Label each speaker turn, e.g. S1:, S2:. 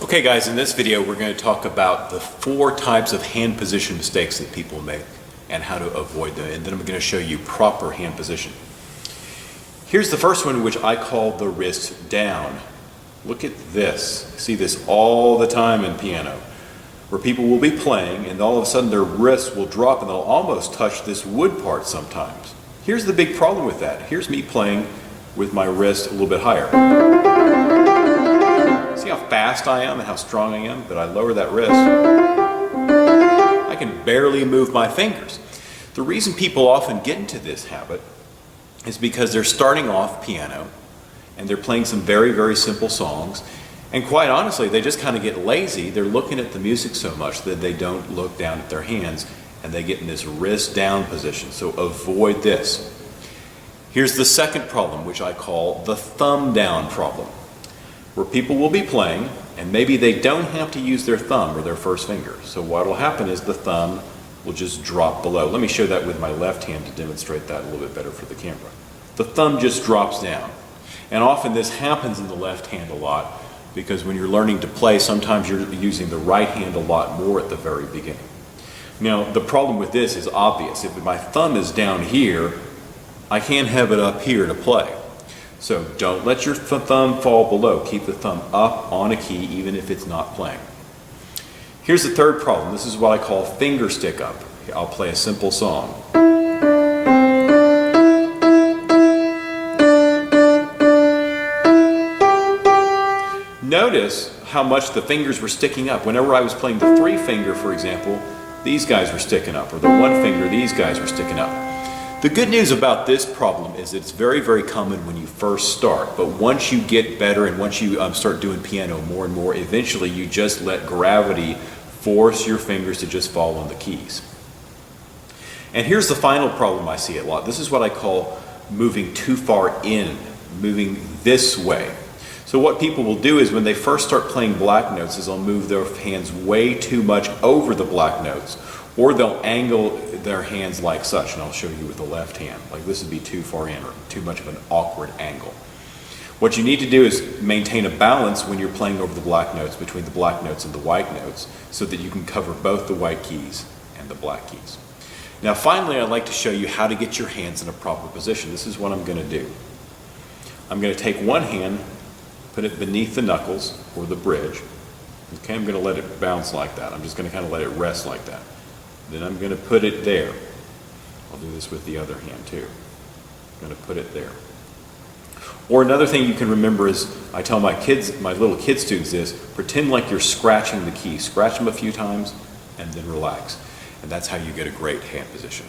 S1: Okay guys, in this video we're going to talk about the 4 types of hand position mistakes that people make and how to avoid them, and then I'm going to show you proper hand position. Here's the first one, which I call the wrist down. Look at this. See this all the time in piano, where people will be playing and all of a sudden their wrists will drop and they'll almost touch this wood part sometimes. Here's the big problem with that. Here's me playing with my wrist a little bit higher. See how fast I am and how strong I am? But I lower that wrist, I can barely move my fingers. The reason people often get into this habit is because they're starting off piano and they're playing some very, very simple songs, and quite honestly they just kind of get lazy. They're looking at the music so much that they don't look down at their hands and they get in this wrist down position. So avoid this. Here's the second problem, which I call the thumb down problem, where people will be playing and maybe they don't have to use their thumb or their first finger. So what will happen is the thumb will just drop below. Let me show that with my left hand to demonstrate that a little bit better for the camera. The thumb just drops down. And often this happens in the left hand a lot because when you're learning to play, sometimes you're using the right hand a lot more at the very beginning. Now, the problem with this is obvious. If my thumb is down here, I can't have it up here to play. So don't let your thumb fall below. Keep the thumb up on a key even if it's not playing. Here's the third problem. This is what I call finger stick up. I'll play a simple song. Notice how much the fingers were sticking up. Whenever I was playing the 3 finger, for example, these guys were sticking up, or the 1 finger, these guys were sticking up. The good news about this problem is that it's very, very common when you first start, but once you get better and once you start doing piano more and more, eventually you just let gravity force your fingers to just fall on the keys. And here's the final problem I see a lot. This is what I call moving too far in, moving this way. So what people will do is when they first start playing black notes is they'll move their hands way too much over the black notes, or they'll angle their hands like such, and I'll show you with the left hand. Like this would be too far in, or too much of an awkward angle. What you need to do is maintain a balance when you're playing over the black notes between the black notes and the white notes so that you can cover both the white keys and the black keys. Now finally, I'd like to show you how to get your hands in a proper position. This is what I'm going to do. I'm going to take one hand, put it beneath the knuckles or the bridge. Okay, I'm going to let it bounce like that. I'm just going to kind of let it rest like that. Then I'm going to put it there. I'll do this with the other hand too. I'm going to put it there. Or another thing you can remember is, I tell my little kid students is, pretend like you're scratching the keys. Scratch them a few times and then relax. And that's how you get a great hand position.